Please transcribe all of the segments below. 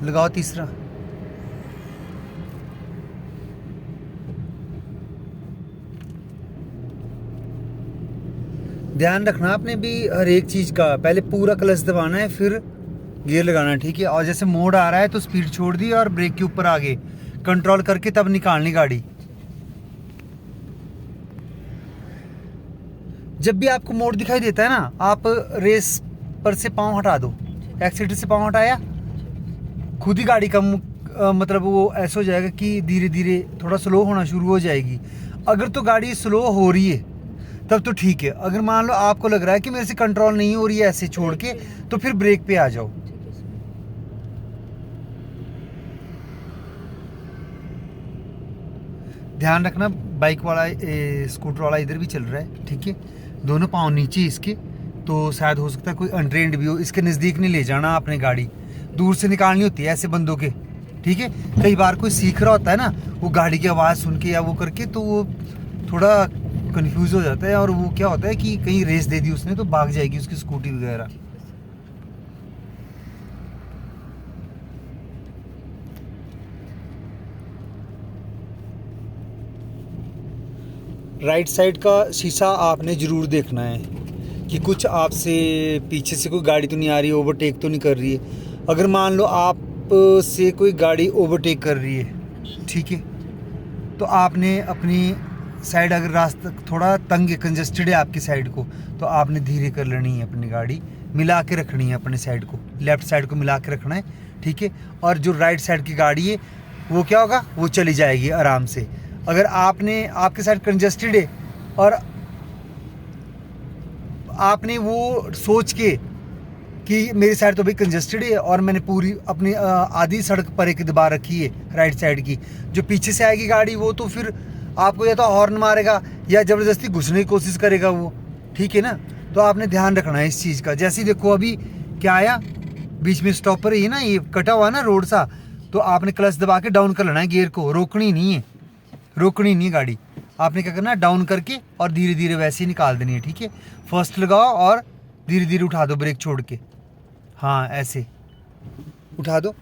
लगाओ तीसरा। ध्यान रखना आपने भी हर एक चीज़ का, पहले पूरा क्लच दबाना है फिर गियर लगाना है, ठीक है। और जैसे मोड़ आ रहा है तो स्पीड छोड़ दी और ब्रेक के ऊपर आगे कंट्रोल करके तब निकालनी गाड़ी। जब भी आपको मोड़ दिखाई देता है ना, आप रेस पर से पाँव हटा दो, एक्सीटर से पाँव हटाया, खुद ही गाड़ी का मतलब वो ऐसा हो जाएगा कि धीरे धीरे थोड़ा स्लो होना शुरू हो जाएगी। अगर तो गाड़ी स्लो हो रही है तब तो ठीक है, अगर मान लो आपको लग रहा है कि मेरे से कंट्रोल नहीं हो रही है ऐसे छोड़ के, तो फिर ब्रेक पे आ जाओ। ध्यान रखना बाइक वाला स्कूटर वाला इधर भी चल रहा है, ठीक है। दोनों पाँव नीचे इसके, तो शायद हो सकता है कोई अनट्रेंड भी हो। इसके नज़दीक नहीं ले जाना आपने गाड़ी, दूर से निकालनी होती है ऐसे बंदों के, ठीक है। कई बार कोई सीख रहा होता है ना, वो गाड़ी की आवाज़ सुन के या वो करके तो वो थोड़ा कंफ्यूज हो जाता है, और वो क्या होता है कि कहीं रेस दे दी उसने तो भाग जाएगी उसकी स्कूटी वगैरह। राइट साइड का शीशा आपने ज़रूर देखना है कि कुछ आपसे पीछे से कोई गाड़ी तो नहीं आ रही, ओवरटेक तो नहीं कर रही है। अगर मान लो आप से कोई गाड़ी ओवरटेक कर रही है, ठीक है, तो आपने अपनी साइड, अगर रास्ता थोड़ा तंग है, कंजस्टेड है आपकी साइड को, तो आपने धीरे कर लेनी है, अपनी गाड़ी मिला के रखनी है, अपने साइड को, लेफ़्ट साइड को मिला के रखना है, ठीक है। और जो राइट साइड की गाड़ी है वो क्या होगा, वो चली जाएगी आराम से। अगर आपने, आपके साइड कंजस्टेड है और आपने वो सोच के कि मेरी साइड तो भाई कंजस्टेड है और मैंने पूरी अपनी आधी सड़क पर एक दबा रखी है राइट साइड की, जो पीछे से आएगी गाड़ी वो तो फिर आपको या तो हॉर्न मारेगा या ज़बरदस्ती घुसने की कोशिश करेगा वो, ठीक है ना। तो आपने ध्यान रखना है इस चीज़ का। जैसे ही देखो अभी क्या आया, बीच में स्टॉप पर ही ना, ये कटा हुआ ना रोड सा, तो आपने क्लच दबा के डाउन कर लेना है गियर को, रोकनी नहीं है, रोकनी नहीं है गाड़ी। आपने क्या करना है, डाउन करके और धीरे धीरे वैसे ही निकाल देनी है, ठीक है। फर्स्ट लगाओ और धीरे धीरे उठा दो ब्रेक छोड़ के, हाँ ऐसे उठा दो,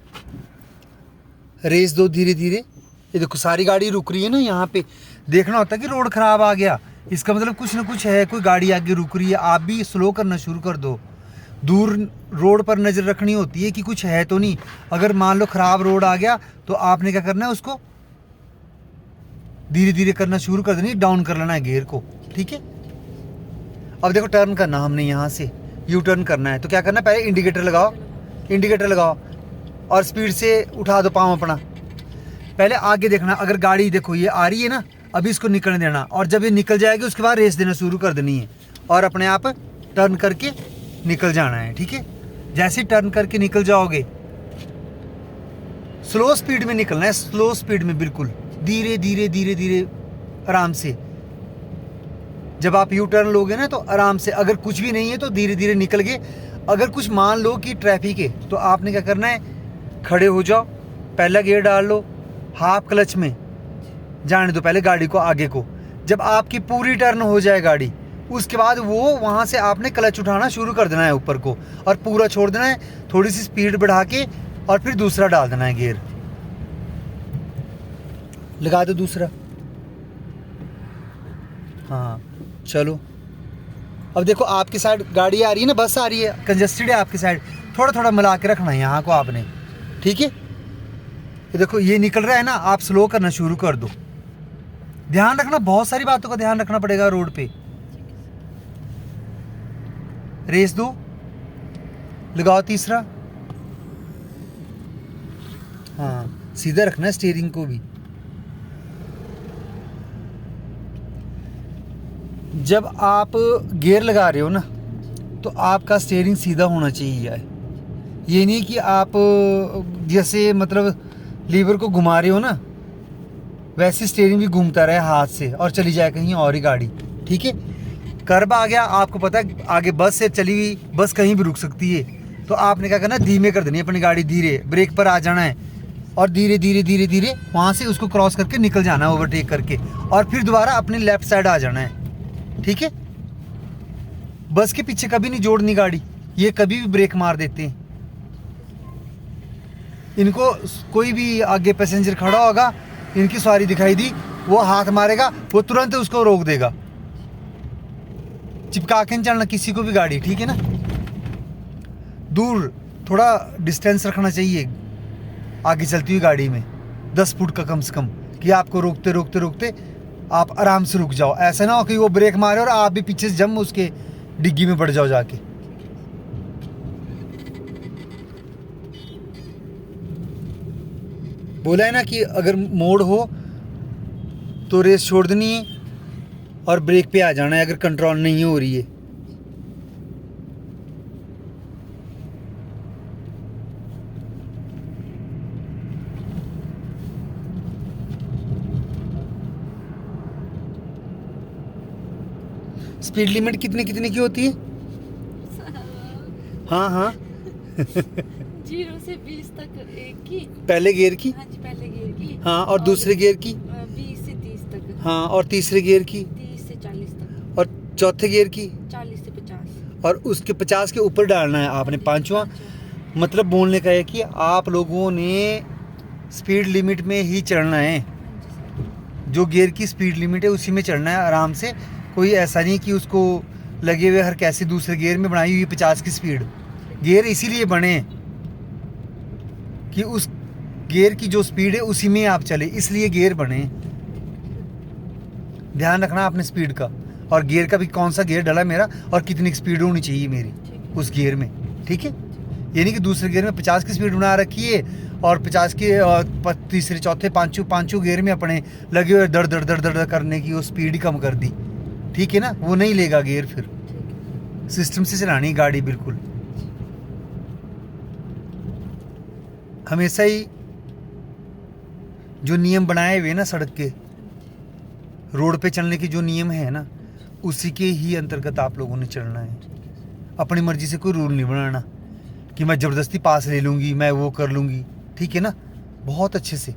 रेस दो धीरे धीरे। ये देखो सारी गाड़ी रुक रही है ना, यहाँ पे देखना होता है कि रोड ख़राब आ गया, इसका मतलब कुछ ना कुछ है, कोई गाड़ी आगे रुक रही है, आप भी स्लो करना शुरू कर दो। दूर रोड पर नज़र रखनी होती है कि कुछ है तो नहीं। अगर मान लो ख़राब रोड आ गया तो आपने क्या करना है, उसको धीरे धीरे करना शुरू कर देनी, डाउन कर लेना है गियर को, ठीक है। अब देखो टर्न करना हमने, यहाँ से यू टर्न करना है, तो क्या करना है, पहले इंडिकेटर लगाओ, इंडिकेटर लगाओ और स्पीड से उठा दो पाँव अपना। पहले आगे देखना, अगर गाड़ी देखो ये आ रही है ना, अभी इसको निकलने देना, और जब ये निकल जाएगी उसके बाद रेस देना शुरू कर देनी है और अपने आप टर्न करके निकल जाना है, ठीक है। जैसे टर्न करके निकल जाओगे, स्लो स्पीड में निकलना है, स्लो स्पीड में, बिल्कुल धीरे धीरे धीरे धीरे आराम से। जब आप यू टर्न लोगे ना तो आराम से, अगर कुछ भी नहीं है तो धीरे धीरे निकल गए। अगर कुछ मान लो कि ट्रैफिक है तो आपने क्या करना है, खड़े हो जाओ, पहला गियर डाल लो, हाफ क्लच में जाने दो पहले गाड़ी को आगे को। जब आपकी पूरी टर्न हो जाए गाड़ी, उसके बाद वो वहाँ से आपने क्लच उठाना शुरू कर देना है ऊपर को और पूरा छोड़ देना है, थोड़ी सी स्पीड बढ़ा के, और फिर दूसरा डाल देना है गियर, लगा दो दूसरा, हाँ चलो। अब देखो आपकी साइड गाड़ी आ रही है ना, बस आ रही है, कंजस्टेड है आपकी साइड, थोड़ा थोड़ा मिला के रखना है यहाँ को आपने, ठीक है। ये देखो ये निकल रहा है ना, आप स्लो करना शुरू कर दो। ध्यान रखना, बहुत सारी बातों का ध्यान रखना पड़ेगा रोड पे। रेस दो, लगाओ तीसरा, हाँ सीधा रखना है स्टीयरिंग को भी। जब आप गियर लगा रहे हो ना तो आपका स्टीयरिंग सीधा होना चाहिए, ये नहीं कि आप जैसे मतलब लीवर को घुमा रहे हो ना वैसे स्टीयरिंग भी घूमता रहे हाथ से और चली जाए कहीं और ही गाड़ी, ठीक है। कर्ब आ गया, आपको पता है आगे बस से चली हुई, बस कहीं भी रुक सकती है, तो आपने क्या करना, धीमे कर देनी है अपनी गाड़ी, धीरे ब्रेक पर आ जाना है और धीरे धीरे धीरे धीरे वहाँ से उसको क्रॉस करके निकल जाना है ओवरटेक करके, और फिर दोबारा अपनी लेफ्ट साइड आ जाना है, ठीक है। बस के पीछे कभी नहीं जोड़नी गाड़ी, ये कभी भी ब्रेक मार देते हैं। इनको कोई भी आगे पैसेंजर खड़ा होगा, इनकी सवारी दिखाई दी, वो हाथ मारेगा, वो तुरंत उसको रोक देगा। चिपका के नहीं चलना किसी को भी गाड़ी, ठीक है ना। दूर थोड़ा डिस्टेंस रखना चाहिए आगे चलती हुई गाड़ी में, 10 फुट का कम से कम, कि आपको रोकते रोकते रोकते आप आराम से रुक जाओ। ऐसा ना हो कि वो ब्रेक मारे और आप भी पीछे से जम उसके डिग्गी में पड़ जाओ जाके। बोला है ना कि अगर मोड़ हो तो रेस छोड़ देनी है और ब्रेक पे आ जाना है अगर कंट्रोल नहीं हो रही है। स्पीड लिमिट कितने कितने की होती है? हाँ हाँ 0 से 20 तक एक की, पहले गियर की, हाँ जी पहले गियर की, हाँ, और दूसरे गियर की, 20 से 30 तक, हाँ, और तीसरे गियर की, 30 से 40 तक, और चौथे गियर की, 40 से 50, और उसके 50 के ऊपर डालना है आपने पांचवा। मतलब बोलने का है कि आप लोगों ने स्पीड लिमिट में ही चढ़ना है, जो गियर की स्पीड लिमिट है उसी में चढ़ना है आराम से। कोई ऐसा नहीं कि उसको लगे हुए हर कैसे दूसरे गियर में बनाई हुई 50 की स्पीड। गियर इसीलिए बने कि उस गियर की जो स्पीड है उसी में आप चले, इसलिए गियर बने। ध्यान रखना आपने स्पीड का, और गियर का भी कौन सा गियर डला मेरा और कितनी स्पीड होनी चाहिए मेरी उस गियर में, ठीक है। ये नहीं कि दूसरे गियर में 50 की स्पीड बना रखी है और 50 की तीसरे चौथे पांचों गियर में अपने लगे हुए दर दर दर दर करने की वो स्पीड ही कम कर दी, ठीक है ना। वो नहीं लेगा गियर, फिर सिस्टम से चलानी गाड़ी बिल्कुल। हमेशा ही जो नियम बनाए हुए ना सड़क के, रोड पे चलने के जो नियम है ना, उसी के ही अंतर्गत आप लोगों ने चलना है। अपनी मर्जी से कोई रूल नहीं बनाना कि मैं ज़बरदस्ती पास ले लूँगी, मैं वो कर लूँगी, ठीक है ना। बहुत अच्छे से